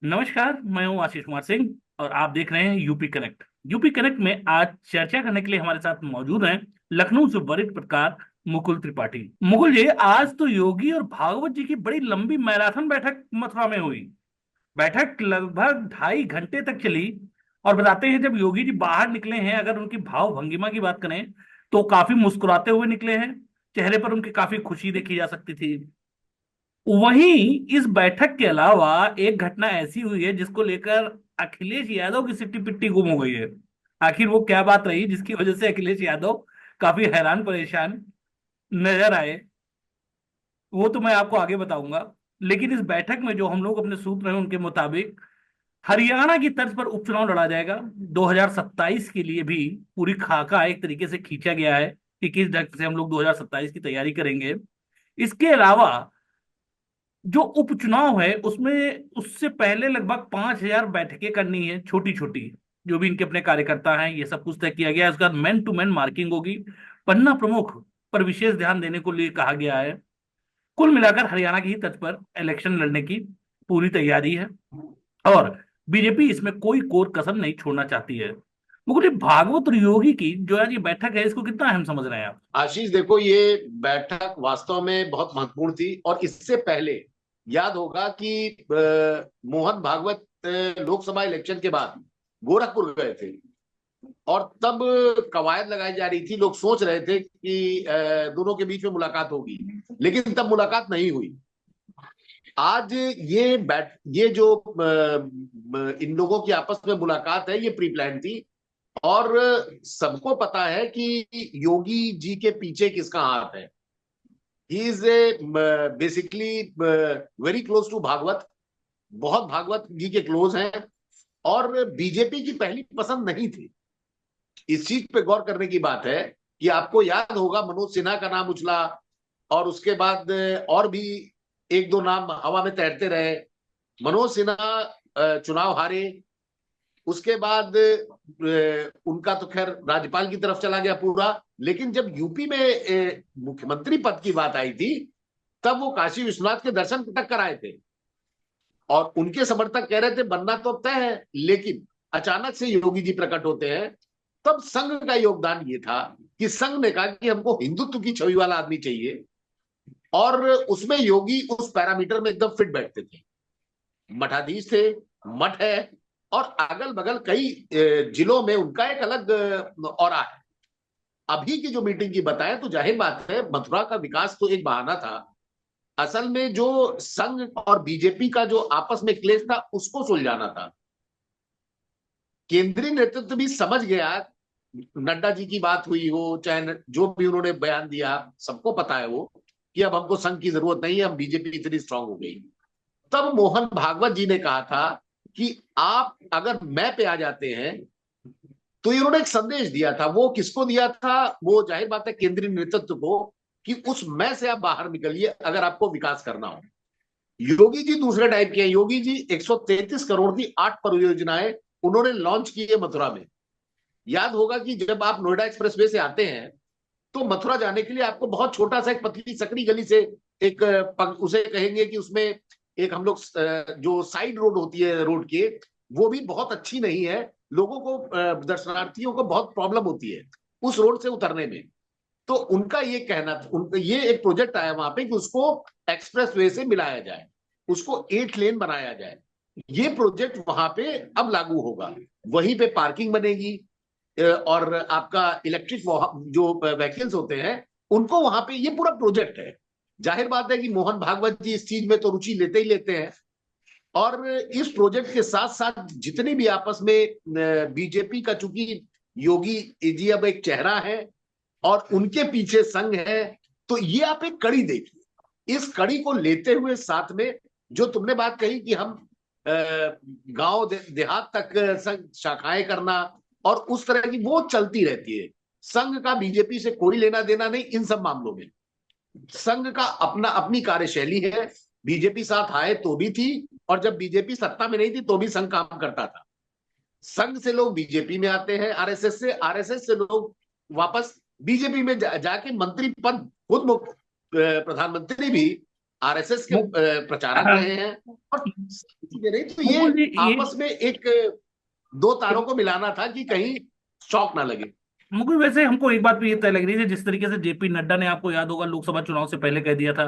नमस्कार, मैं हूं आशीष कुमार सिंह और आप देख रहे हैं यूपी कनेक्ट। यूपी कनेक्ट में आज चर्चा करने के लिए हमारे साथ मौजूद हैं लखनऊ से वरिष्ठ पत्रकार मुकुल त्रिपाठी। मुकुल जी, आज तो योगी और भागवत जी की बड़ी लंबी मैराथन बैठक मथुरा में हुई। बैठक लगभग 2.5 घंटे तक चली और बताते हैं जब योगी जी बाहर निकले हैं, अगर उनकी भाव भंगिमा की बात करें तो काफी मुस्कुराते हुए निकले हैं। चेहरे पर उनकी काफी खुशी देखी जा सकती थी। वहीं इस बैठक के अलावा एक घटना ऐसी हुई है जिसको लेकर अखिलेश यादव की सिट्टी पिट्टी गुम हो गई है। आखिर वो क्या बात रही जिसकी वजह से अखिलेश यादव काफी हैरान परेशान नजर आए, वो तो मैं आपको आगे बताऊंगा। लेकिन इस बैठक में जो हम लोग अपने सूत्र हैं उनके मुताबिक हरियाणा की तर्ज पर उपचुनाव लड़ा जाएगा। 2027 के लिए भी पूरी खाका एक तरीके से खींचा गया है कि किस ढंग से हम लोग 2027 की तैयारी करेंगे। इसके अलावा जो उपचुनाव है उसमें उससे पहले लगभग 5,000 बैठकें करनी है, छोटी छोटी। जो भी इनके अपने कार्यकर्ता हैं ये सब कुछ तय किया गया है। उसके बाद मैन टू मैन मार्किंग होगी। पन्ना प्रमुख पर विशेष ध्यान देने को लिए कहा गया है। कुल मिलाकर हरियाणा की ही तर्ज पर इलेक्शन लड़ने की पूरी तैयारी है और बीजेपी इसमें कोई कोर कसर नहीं छोड़ना चाहती है। मुझे भागवत और योगी की जो आज ये बैठक है इसको कितना अहम समझ रहे हैं आप? आशीष, देखो, ये बैठक वास्तव में बहुत महत्वपूर्ण थी। और इससे पहले याद होगा कि मोहन भागवत लोकसभा इलेक्शन के बाद गोरखपुर गए थे। और तब कवायद लगाई जा रही थी, लोग सोच रहे थे कि दोनों के बीच में मुलाकात होगी, लेकिन तब मुलाकात नहीं हुई। आज ये जो इन लोगों की आपस में मुलाकात है, ये प्री प्लान थी। और सबको पता है कि योगी जी के पीछे किसका हाथ है। He is basically very close to Bhagwat, बहुत भागवत जी के क्लोज हैं। और बीजेपी की पहली पसंद नहीं थी। इस चीज पे गौर करने की बात है कि आपको याद होगा मनोज सिन्हा का नाम उछला, और उसके बाद और भी एक दो नाम हवा में तैरते रहे। मनोज सिन्हा चुनाव हारे। उसके बाद उनका तो खैर राज्यपाल की तरफ चला गया पूरा। लेकिन जब यूपी में मुख्यमंत्री पद की बात आई थी, तब वो काशी विश्वनाथ के दर्शन तक कराए थे। और उनके समर्थक कह रहे थे बनना तो अब तय है। लेकिन अचानक से योगी जी प्रकट होते हैं। तब संघ का योगदान ये था कि संघ ने कहा कि हमको हिंदुत्व की छवि वाला आदमी चाहिए। और उसमें योगी उस पैरामीटर में एकदम फिट बैठते थे। मठाधीश थे, मठ है, और अगल बगल कई जिलों में उनका एक अलग ऑरा है। अभी की जो मीटिंग की बताएं तो जाहिर बात है मथुरा का विकास तो एक बहाना था। असल में जो संघ और बीजेपी का जो आपस में क्लेश था उसको सुलझाना था। केंद्रीय नेतृत्व भी समझ गया। नड्डा जी की बात हुई हो चाहे जो भी उन्होंने बयान दिया, सबको पता है वो कि अब हमको संघ की जरूरत नहीं है, अब बीजेपी इतनी स्ट्रांग हो गई। तब मोहन भागवत जी ने कहा था कि आप अगर मैं पे आ जाते हैं, तो इन्होंने एक संदेश दिया था। वो किसको दिया था? वो जाहिर बात है केंद्रीय नेतृत्व को, कि उस मैं से आप बाहर निकलिए अगर आपको विकास करना हो। योगी जी दूसरे टाइप के हैं। योगी जी 133 करोड़ की 8 परियोजनाएं उन्होंने लॉन्च की है मथुरा में। याद होगा कि जब आप नोएडा एक्सप्रेसवे से आते हैं तो मथुरा जाने के लिए आपको बहुत छोटा सा एक पतली सकड़ी गली से एक उसे कहेंगे कि उसमें एक हम लोग जो साइड रोड होती है रोड के, वो भी बहुत अच्छी नहीं है। लोगों को दर्शनार्थियों को बहुत प्रॉब्लम होती है उस रोड से उतरने में। तो उनका ये कहना था, उनका ये एक प्रोजेक्ट आया वहां पे कि उसको एक्सप्रेस वे से मिलाया जाए, उसको 8 लेन बनाया जाए। ये प्रोजेक्ट वहां पे अब लागू होगा। वहीं पे पार्किंग बनेगी, और आपका इलेक्ट्रिक जो व्हीकल्स होते हैं उनको वहां पे, ये पूरा प्रोजेक्ट है। जाहिर बात है कि मोहन भागवत जी इस चीज में तो रुचि लेते ही लेते हैं। और इस प्रोजेक्ट के साथ साथ जितनी भी आपस में बीजेपी का, चूंकि योगी जी अब एक चेहरा है और उनके पीछे संघ है, तो ये आप एक कड़ी देखिए। इस कड़ी को लेते हुए साथ में जो तुमने बात कही कि हम गांव देहात तक शाखाएं करना और उस तरह की, वो चलती रहती है। संघ का बीजेपी से कोई लेना देना नहीं इन सब मामलों में। संघ का अपना अपनी कार्यशैली है। बीजेपी साथ आए तो भी थी, और जब बीजेपी सत्ता में नहीं थी तो भी संघ काम करता था। संघ से लोग बीजेपी में आते हैं, आरएसएस से, आरएसएस से लोग वापस बीजेपी में जाके मंत्री पद, खुद प्रधानमंत्री भी आरएसएस के मु- प्रचारक रहे हैं, और चीजें नहीं तो ये मुकुल जी ये आपस में एक दो तारों को मिलाना था कि कहीं शौक ना लगे। मुकुल, वैसे हमको एक बात भी ये तय लग रही है, जिस तरीके से जेपी नड्डा ने, आपको याद होगा, लोकसभा चुनाव से पहले कह दिया था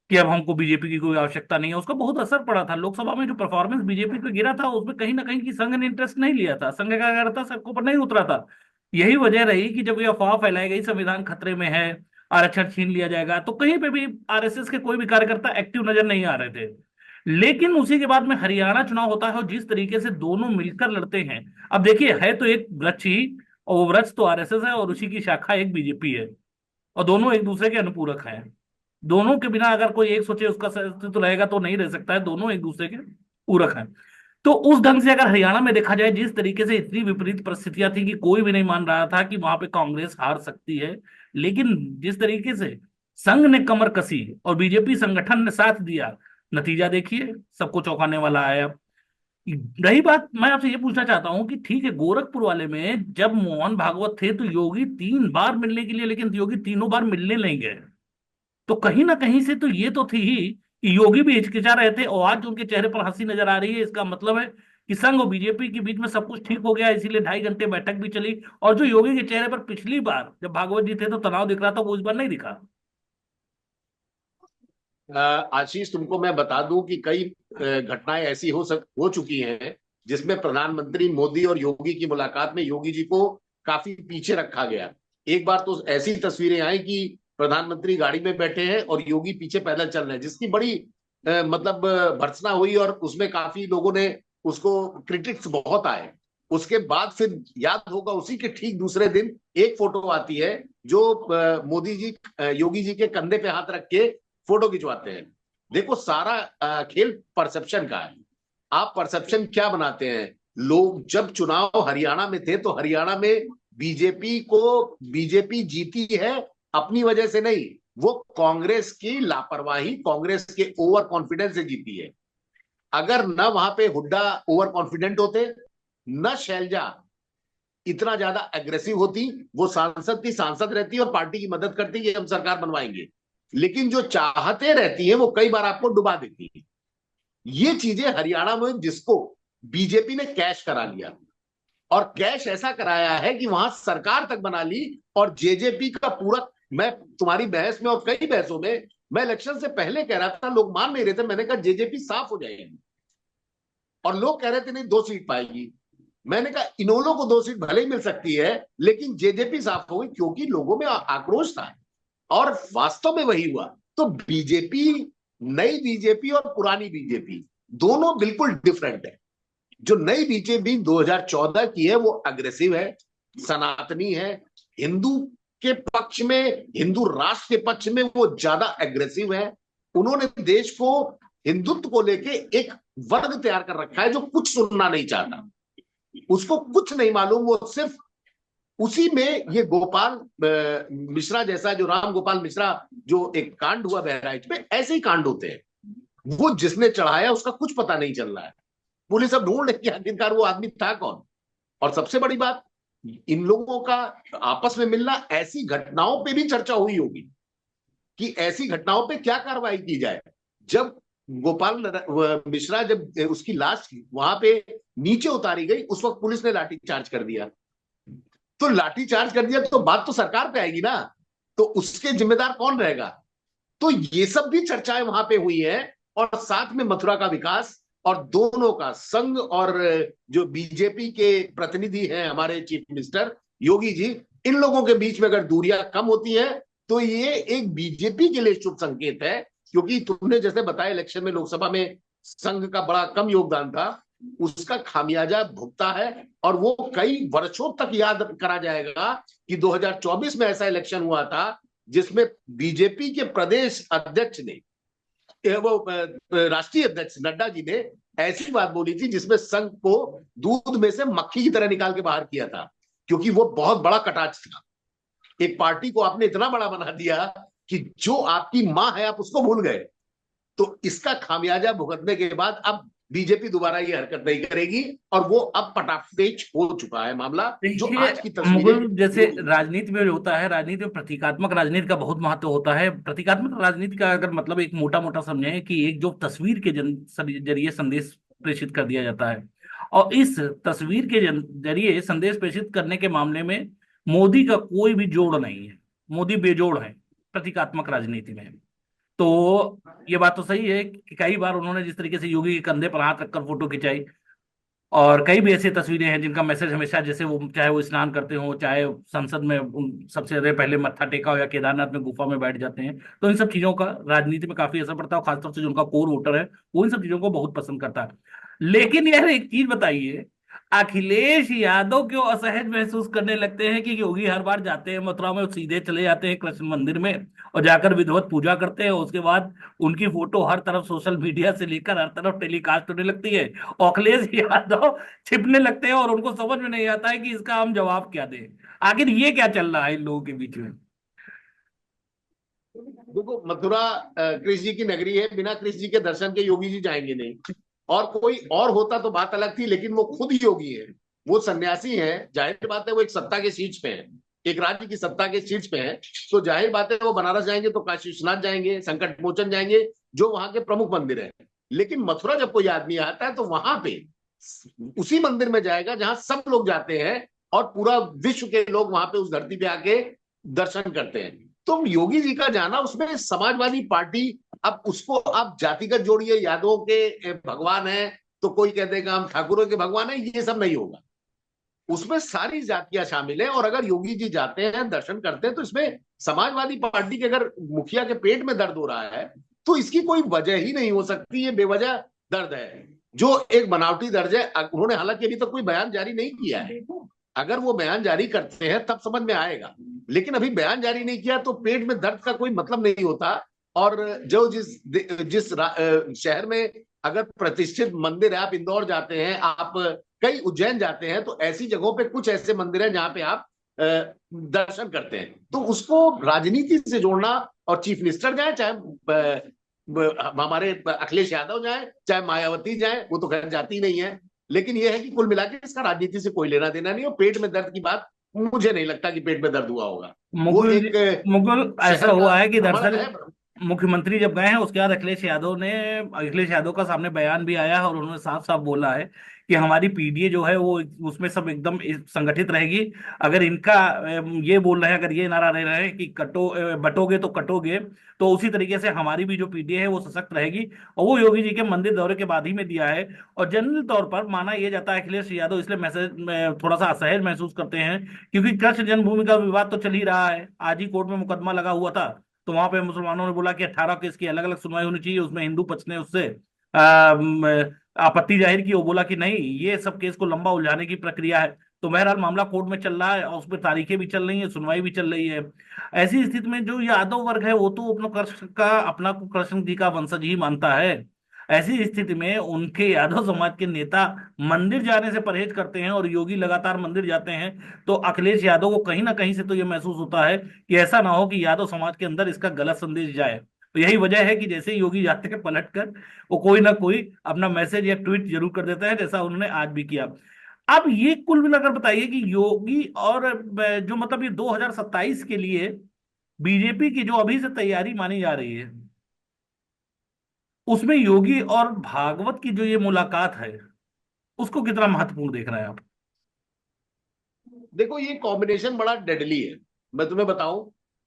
कि अब हमको बीजेपी की कोई आवश्यकता नहीं है, उसका बहुत असर पड़ा था लोकसभा में। जो परफॉर्मेंस बीजेपी पे गिरा था उसमें कहीं ना कहीं की संघ ने इंटरेस्ट नहीं लिया था, संघ का क्या था, सबको पर नहीं उतरा था। यही वजह रही कि जब ये अफवाह फैलाई गई संविधान खतरे में है, आरक्षण छीन लिया जाएगा, तो कहीं पे भी आरएसएस के कोई भी कार्यकर्ता एक्टिव नजर नहीं आ रहे थे। लेकिन उसी के बाद में हरियाणा चुनाव होता है और जिस तरीके से दोनों मिलकर लड़ते हैं, अब देखिए है तो एक वृक्ष ही, और वो वृक्ष तो आरएसएस है और उसी की शाखा एक बीजेपी है, और दोनों एक दूसरे के अनुपूरक हैं। दोनों के बिना अगर कोई एक सोचे उसका अस्तित्व रहेगा तो नहीं रह सकता है, दोनों एक दूसरे के पूरक हैं। तो उस ढंग से अगर हरियाणा में देखा जाए, जिस तरीके से इतनी विपरीत परिस्थितियां थी कि कोई भी नहीं मान रहा था कि वहां पे कांग्रेस हार सकती है, लेकिन जिस तरीके से संघ ने कमर कसी और बीजेपी संगठन ने साथ दिया, नतीजा देखिए, सबको चौंकाने वाला आया। रही बात, मैं आपसे ये पूछना चाहता हूँ कि ठीक है, गोरखपुर वाले में जब मोहन भागवत थे तो योगी 3 बार मिलने के लिए, लेकिन योगी तीनों बार मिलने नहीं गए। तो कहीं ना कहीं से तो ये तो थी ही कि योगी भी हिचकिचा रहे थे, और आज जो उनके चेहरे पर हंसी नजर आ रही है, इसका मतलब है कि संघ और बीजेपी के बीच में सब कुछ ठीक हो गया, इसीलिए 2.5 घंटे बैठक भी चली। और जो योगी के चेहरे पर पिछली बार जब भागवत जी थे तो तनाव दिख रहा था, वो इस बार नहीं दिखा। आशीष, तुमको मैं बता दूं कि कई घटनाएं ऐसी हो चुकी हैं जिसमें प्रधानमंत्री मोदी और योगी की मुलाकात में योगी जी को काफी पीछे रखा गया। एक बार तो ऐसी तस्वीरें आई कि प्रधानमंत्री गाड़ी में बैठे हैं और योगी पीछे पैदल चल रहे हैं, जिसकी बड़ी मतलब भर्त्सना हुई, और उसमें काफी लोगों ने उसको क्रिटिक्स बहुत आए। उसके बाद फिर याद होगा उसी के ठीक दूसरे दिन एक फोटो आती है जो मोदी जी योगी जी के कंधे पे हाथ रख के फोटो खिंचवाते हैं। देखो, सारा खेल परसेप्शन का है। आप परसेप्शन क्या बनाते हैं? लोग जब चुनाव हरियाणा में थे तो हरियाणा में बीजेपी जीती है अपनी वजह से नहीं, वो कांग्रेस की लापरवाही, कांग्रेस के ओवर कॉन्फिडेंस से जीती है। अगर न वहां पे हुड्डा ओवर कॉन्फिडेंट होते, न शैलजा इतना ज्यादा एग्रेसिव होती, वो सांसद की सांसद रहती और पार्टी की मदद करती कि हम सरकार बनवाएंगे। लेकिन जो चाहते रहती है वो कई बार आपको डुबा देती है। ये चीजें हरियाणा में, जिसको बीजेपी ने कैश करा लिया, और कैश ऐसा कराया है कि वहां सरकार तक बना ली। और जेजेपी का पूरा, मैं तुम्हारी बहस में और कई बहसों में मैं इलेक्शन से पहले कह रहा था, लोग मान नहीं रहे थे, मैंने कहा जेजेपी साफ हो जाएगी, और लोग कह रहे थे नहीं 2 सीट पाएगी। मैंने कहा इनोलो को 2 सीट भले ही मिल सकती है, लेकिन जेजेपी साफ हो गई, क्योंकि लोगों में आक्रोश था। और वास्तव में वही हुआ। तो बीजेपी, नई बीजेपी और पुरानी बीजेपी दोनों बिल्कुल डिफरेंट है। जो नई बीजेपी 2014 की है वो अग्रेसिव है, सनातनी है, हिंदू के पक्ष में, हिंदू राष्ट्र के पक्ष में वो ज्यादा एग्रेसिव है। उन्होंने देश को, हिंदुत्व को लेके एक वर्ग तैयार कर रखा है जो कुछ सुनना नहीं चाहता, उसको कुछ नहीं मालूम, वो सिर्फ उसी में ये गोपाल मिश्रा जैसा, जो राम गोपाल मिश्रा जो एक कांड हुआ बहराइच में, ऐसे ही कांड होते हैं। वो जिसने चढ़ाया उसका कुछ पता नहीं चल रहा है, पुलिस अब ढूंढ रही है आखिरकार वो आदमी था कौन। और सबसे बड़ी बात, इन लोगों का आपस में मिलना, ऐसी घटनाओं पे भी चर्चा हुई होगी कि ऐसी घटनाओं पे क्या कार्रवाई की जाए। जब गोपाल मिश्रा, जब उसकी लाश वहां पे नीचे उतारी गई, उस वक्त पुलिस ने लाठीचार्ज कर दिया। तो लाठीचार्ज कर दिया तो बात तो सरकार पे आएगी ना, तो उसके जिम्मेदार कौन रहेगा? तो ये सब भी चर्चाएं वहां पे हुई है। और साथ में मथुरा का विकास, और दोनों का संघ, और जो बीजेपी के प्रतिनिधि हैं हमारे चीफ मिनिस्टर योगी जी, इन लोगों के बीच में अगर दूरियां कम होती है तो ये एक बीजेपी के लिए शुभ संकेत है। क्योंकि तुमने जैसे बताया, इलेक्शन में लोकसभा में संघ का बड़ा कम योगदान था, उसका खामियाजा भुगता है। और वो कई वर्षों तक याद करा जाएगा कि 2024 में ऐसा इलेक्शन हुआ था जिसमें बीजेपी के प्रदेश अध्यक्ष ने, वो राष्ट्रीय अध्यक्ष नड्डा जी ने ऐसी बात बोली थी जिसमें संघ को दूध में से मक्खी की तरह निकाल के बाहर किया था। क्योंकि वो बहुत बड़ा कटाक्ष था, एक पार्टी को आपने इतना बड़ा बना दिया कि जो आपकी मां है आप उसको भूल गए। तो इसका खामियाजा भुगतने के बाद अब बीजेपी दोबारा ये हरकत नहीं करेगी, और वो अब पटाखेच हो चुका है मामला। जो देखिए, आज की तस्वीरें मुगल जैसे योगी, राजनीति में जो होता है, राजनीति में प्रतीकात्मक राजनीति का बहुत महत्व होता है। प्रतीकात्मक राजनीति का अगर मतलब एक मोटा मोटा समझे कि एक जो तस्वीर के जरिए संदेश प्रेषित कर दिया जाता है, और इस तस्वीर के जरिए संदेश प्रेषित करने के मामले में मोदी का कोई भी जोड़ नहीं है। मोदी बेजोड़ है प्रतीकात्मक राजनीति में। तो ये बात तो सही है कि कई बार उन्होंने जिस तरीके से योगी के कंधे पर हाथ रखकर फोटो खिंचाई, और कई भी ऐसी तस्वीरें हैं जिनका मैसेज हमेशा, जैसे वो चाहे वो स्नान करते हो, चाहे संसद में सबसे ज्यादा पहले मत्था टेका हो, या केदारनाथ में गुफा में बैठ जाते हैं, तो इन सब चीजों का राजनीति में काफी असर पड़ता है, और खासतौर से जो उनका कोर वोटर है वो इन सब चीजों को बहुत पसंद करता है। लेकिन यार एक चीज बताइए, अखिलेश यादव क्यों असहज महसूस करने लगते हैं कि योगी हर बार जाते हैं मथुरा में, सीधे चले जाते हैं कृष्ण मंदिर में और जाकर विधिवत पूजा करते हैं, उसके बाद उनकी फोटो हर तरफ सोशल मीडिया से लेकर हर तरफ टेलीकास्ट होने लगती है, और अखिलेश यादव छिपने लगते हैं और उनको समझ में नहीं आता है कि इसका हम जवाब क्या दें। आखिर ये क्या चल रहा है इन लोगों के बीच में? देखो मथुरा कृष्ण जी की नगरी है, बिना कृष्ण जी के दर्शन के योगी जी जाएंगे नहीं। और कोई और होता तो बात अलग थी, लेकिन वो खुद योगी है, वो सन्यासी है। जाहिर बात है वो एक सत्ता के शीर्ष पे है, एक राज्य की सत्ता के शीर्ष पे है। तो जाहिर बात है वो बनारस जाएंगे तो काशी विश्वनाथ जाएंगे, संकट मोचन जाएंगे, जो वहां के प्रमुख मंदिर है। लेकिन मथुरा जब कोई आदमी आता है तो वहां पे उसी मंदिर में जाएगा जहां सब लोग जाते हैं, और पूरा विश्व के लोग वहां पे उस धरती पे आके दर्शन करते हैं। तो योगी जी का जाना, उसमें समाजवादी पार्टी, अब उसको आप जातिगत जोड़िए, यादवों के भगवान है तो कोई कह देगा हम ठाकुरों के भगवान है, ये सब नहीं होगा। उसमें सारी जातियां शामिल हैं, और अगर योगी जी जाते हैं दर्शन करते हैं तो इसमें समाजवादी पार्टी के अगर मुखिया के पेट में दर्द हो रहा है तो इसकी कोई वजह ही नहीं हो सकती, ये बेवजह दर्द है जो एक बनावटी दर्द है। उन्होंने हालांकि अभी तक कोई बयान जारी नहीं किया है, अगर वो बयान जारी करते हैं तब समझ में आएगा। लेकिन अभी बयान जारी नहीं किया तो पेट में दर्द का कोई मतलब नहीं होता। और जो जिस शहर में अगर प्रतिष्ठित मंदिर है, आप इंदौर जाते हैं, आप कई उज्जैन जाते हैं, तो ऐसी जगहों पे कुछ ऐसे मंदिर हैं जहां पे आप दर्शन करते हैं। तो उसको राजनीति से जोड़ना, और चीफ मिनिस्टर जाए चाहे हमारे अखिलेश यादव जाए चाहे मायावती जाए, वो तो खैर जाती नहीं है, लेकिन ये है कि कुल मिलाकर इसका राजनीति से कोई लेना देना नहीं। और पेट में दर्द की बात, मुझे नहीं लगता कि पेट में दर्द हुआ होगा। वो मुगल एक मुगल ऐसा शहर का हुआ है कि भ्रमण दरअसल है। मुख्यमंत्री जब गए हैं उसके बाद अखिलेश यादव का सामने बयान भी आया है, और उन्होंने साफ साफ बोला है कि हमारी पीडीए जो है वो उसमें सब एकदम संगठित रहेगी। अगर इनका ये बोल रहे हैं, अगर ये नारा रह रहे हैं कि बटोगे तो कटोगे, तो उसी तरीके से हमारी भी जो पीडीए है वो सशक्त रहेगी। और वो योगी जी के मंदिर दौरे के बाद ही में दिया है। और जनरल तौर पर माना यह जाता है अखिलेश यादव इसलिए मैसेज में थोड़ा सा असहज महसूस करते हैं, क्योंकि कृष्ण जन्मभूमि का विवाद तो चल ही रहा है। आज ही कोर्ट में मुकदमा लगा हुआ था, तो वहां पे मुसलमानों ने बोला कि 18 केस की अलग अलग सुनवाई होनी चाहिए, उसमें हिंदू पक्ष ने उससे आपत्ति जाहिर की। वो बोला कि नहीं, ये सब केस को लंबा उलझाने की प्रक्रिया है। तो बहरहाल मामला कोर्ट में चल रहा है, और उस पर तारीखें भी चल रही हैं, सुनवाई भी चल रही है। ऐसी स्थिति में जो यादव वर्ग है वो तो अपना को कृष्ण जी का वंशज ही मानता है। ऐसी स्थिति में उनके यादव समाज के नेता मंदिर जाने से परहेज करते हैं, और योगी लगातार मंदिर जाते हैं। तो अखिलेश यादव को कहीं ना कहीं से तो ये महसूस होता है कि ऐसा ना हो कि यादव समाज के अंदर इसका गलत संदेश जाए। तो यही वजह है कि जैसे ही योगी जाते हैं पलट कर वो कोई ना कोई अपना मैसेज या ट्वीट जरूर कर देता है, जैसा उन्होंने आज भी किया। अब ये कुल मिलाकर बताइए कि योगी और जो मतलब ये 2027 के लिए बीजेपी की जो अभी से तैयारी मानी जा रही है, उसमें योगी और भागवत की जो ये मुलाकात है, उसको कितना महत्वपूर्ण देख रहे हैं आप? देखो ये कॉम्बिनेशन बड़ा डेडली है। मैं तुम्हें बताऊं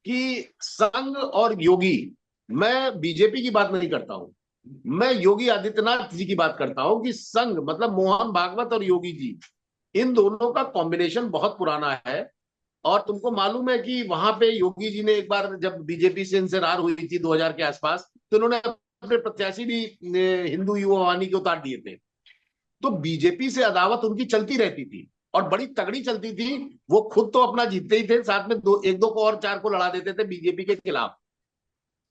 कि संघ और योगी, मैं बीजेपी की बात नहीं करता हूं, मैं योगी आदित्यनाथ जी की बात करता हूं कि संघ मतलब मोहन भागवत और योगी जी, इन दोनों का कॉम्बिनेशन बहुत पुराना है। और तुमको मालूम है कि वहां पे योगी जी ने एक बार जब बीजेपी से इनसे रार हुई थी 2000 के आसपास, तो उन्होंने अपने प्रत्याशी भी हिंदू युवा वाहिनी के उतार दिए थे। तो बीजेपी से अदावत उनकी चलती रहती थी, और बड़ी तगड़ी चलती थी। वो खुद तो अपना जीतते ही थे, साथ में दो एक दो को और चार को लड़ा देते थे बीजेपी के खिलाफ।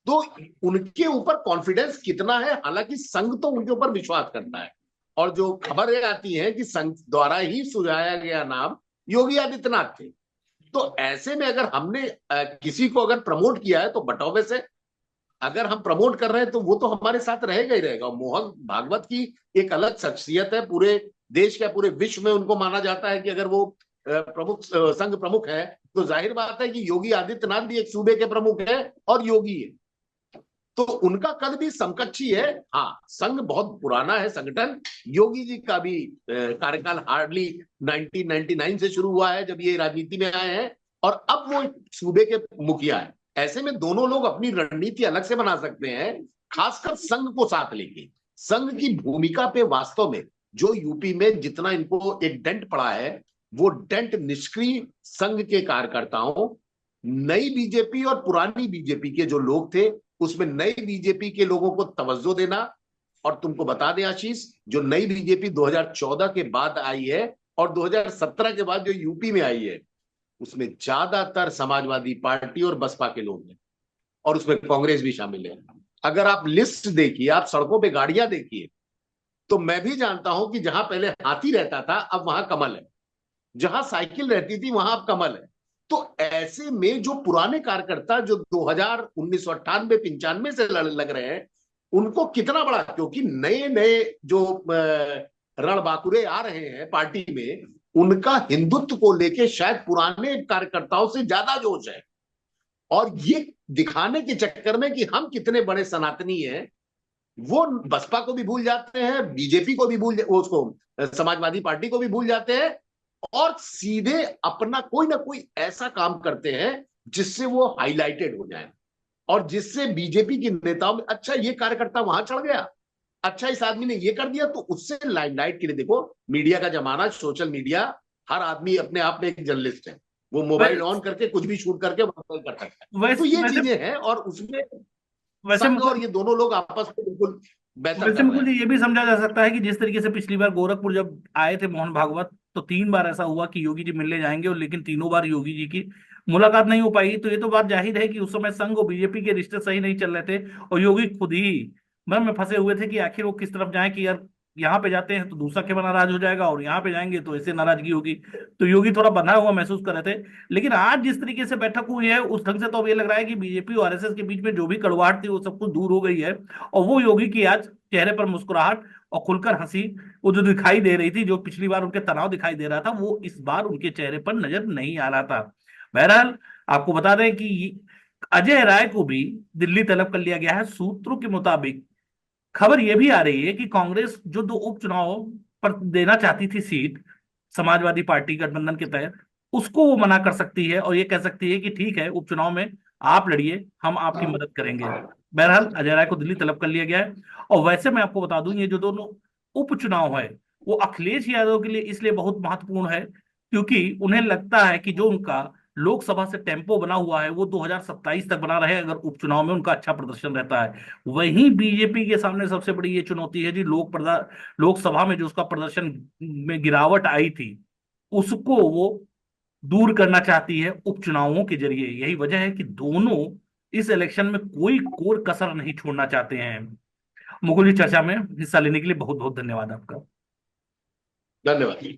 तो उनके ऊपर कॉन्फिडेंस कितना है, हालांकि संघ तो उनके ऊपर विश्वास करता है। और जो खबरें आती हैं कि संघ द्वारा ही सुझाया गया नाम योगी आदित्यनाथ थे। तो ऐसे में अगर हमने किसी को अगर प्रमोट किया है तो बटौवे से, अगर हम प्रमोट कर रहे हैं तो वो तो हमारे साथ रहेगा ही रहेगा। मोहन भागवत की एक अलग शख्सियत है, पूरे देश के पूरे विश्व में उनको माना जाता है कि अगर वो प्रमुख संघ प्रमुख है, तो जाहिर बात है कि योगी आदित्यनाथ भी एक सूबे के प्रमुख है और योगी है, तो उनका कद भी समकक्षी है। हाँ, संघ बहुत पुराना है संगठन। योगी जी का भी कार्यकाल हार्डली 1999 से शुरू हुआ है जब ये राजनीति में आए हैं, और अब वो सूबे के मुखिया है। ऐसे में दोनों लोग अपनी रणनीति अलग से बना सकते हैं, खासकर संघ को साथ लेके। संघ की भूमिका पे वास्तव में जो यूपी में जितना इनको एक डेंट पड़ा है, वो डेंट निष्क्रिय संघ के कार्यकर्ताओं, नई बीजेपी और पुरानी बीजेपी के जो लोग थे, उसमें नई बीजेपी के लोगों को तवज्जो देना। और तुमको बता दें आशीष, जो नई बीजेपी 2014 के बाद आई है और 2017 के बाद जो यूपी में आई है, उसमें ज्यादातर समाजवादी पार्टी और बसपा के लोग हैं, और उसमें कांग्रेस भी शामिल है। अगर आप लिस्ट देखिए, आप सड़कों पे गाड़ियां देखिए, तो मैं भी जानता हूं कि जहां पहले हाथी रहता था अब वहां कमल है, जहां साइकिल रहती थी वहां अब कमल है। तो ऐसे में जो पुराने कार्यकर्ता जो 2000 1998 95 से लग रहे हैं, उनको कितना बड़ा, क्योंकि नए नए जो रणबांकुरे आ रहे हैं पार्टी में, उनका हिंदुत्व को लेके शायद पुराने कार्यकर्ताओं से ज्यादा जोश है। और ये दिखाने के चक्कर में कि हम कितने बड़े सनातनी हैं, वो बसपा को भी भूल जाते हैं, बीजेपी को भी उसको समाजवादी पार्टी को भी भूल जाते हैं, और सीधे अपना कोई ना कोई ऐसा काम करते हैं जिससे वो हाईलाइटेड हो जाए, और जिससे बीजेपी के नेताओं में, अच्छा ये कार्यकर्ता वहां चढ़ गया, अच्छा इस आदमी ने ये कर दिया, तो उससे लाइमलाइट के लिए देखो, मीडिया का जमाना, सोशल मीडिया, हर आदमी अपने आप में एक जर्नलिस्ट है, वो मोबाइल ऑन करके कुछ भी शूट करके वायरल कर सकता है। तो वैसे ये वैसे चीजें हैं, और उसमें वैसे संघ और मुकुल ये दोनों लोग आपस में बिल्कुल बेहतर वैसे कर रहे मुकुल हैं। जी, ये भी समझा जा सकता है कि जिस तरीके से पिछली बार गोरखपुर जब आए थे मोहन भागवत, तो 3 बार ऐसा हुआ कि योगी जी मिलने जाएंगे, और लेकिन तीनों बार योगी जी की मुलाकात नहीं हो पाई। तो ये तो बात जाहिर है कि उस समय संघ और बीजेपी के रिश्ते सही नहीं चल रहे थे, और योगी खुद ही मन में फंसे हुए थे कि आखिर वो किस तरफ जाएं, कि यार यहाँ पे जाते हैं तो दूसरा क्यों नाराज हो जाएगा, और यहाँ पे जाएंगे तो ऐसे नाराजगी होगी। तो योगी थोड़ा बंधा हुआ महसूस कर रहे थे। लेकिन आज जिस तरीके से बैठक हुई है, उस ढंग से तो अब ये लग रहा है कि बीजेपी और आरएसएस के बीच में जो भी कड़वाहट थी वो सब कुछ दूर हो गई है। और वो योगी की आज चेहरे पर मुस्कुराहट और खुलकर हंसी, वो जो दिखाई दे रही थी, जो पिछली बार उनके तनाव दिखाई दे रहा था, वो इस बार उनके चेहरे पर नजर नहीं आ रहा था। बहरहाल, आपको बता दें कि अजय राय को भी दिल्ली तलब कर लिया गया है। सूत्रों के मुताबिक खबर यह भी आ रही है कि कांग्रेस जो 2 उपचुनाव पर देना चाहती थी सीट समाजवादी पार्टी गठबंधन के तहत, उसको वो मना कर सकती है, और ये कह सकती है कि ठीक है, उपचुनाव में आप लड़िए, हम आपकी मदद करेंगे। बहरहाल, अजय राय को दिल्ली तलब कर लिया गया है। और वैसे मैं आपको बता दूं, ये जो दोनों उपचुनाव है, वो अखिलेश यादव के लिए इसलिए बहुत महत्वपूर्ण है, क्योंकि उन्हें लगता है कि जो उनका लोकसभा से टेम्पो बना हुआ है वो 2027 तक बना रहे, अगर उपचुनाव में उनका अच्छा प्रदर्शन रहता है। वहीं बीजेपी के सामने सबसे बड़ी ये चुनौती है जी, लोकसभा में जो उसका प्रदर्शन में गिरावट आई थी, उसको वो दूर करना चाहती है उपचुनावों के जरिए। यही वजह है कि दोनों इस इलेक्शन में कोई कोर कसर नहीं छोड़ना चाहते हैं। मुकुल जी, चर्चा में हिस्सा लेने के लिए बहुत बहुत धन्यवाद आपका। धन्यवाद।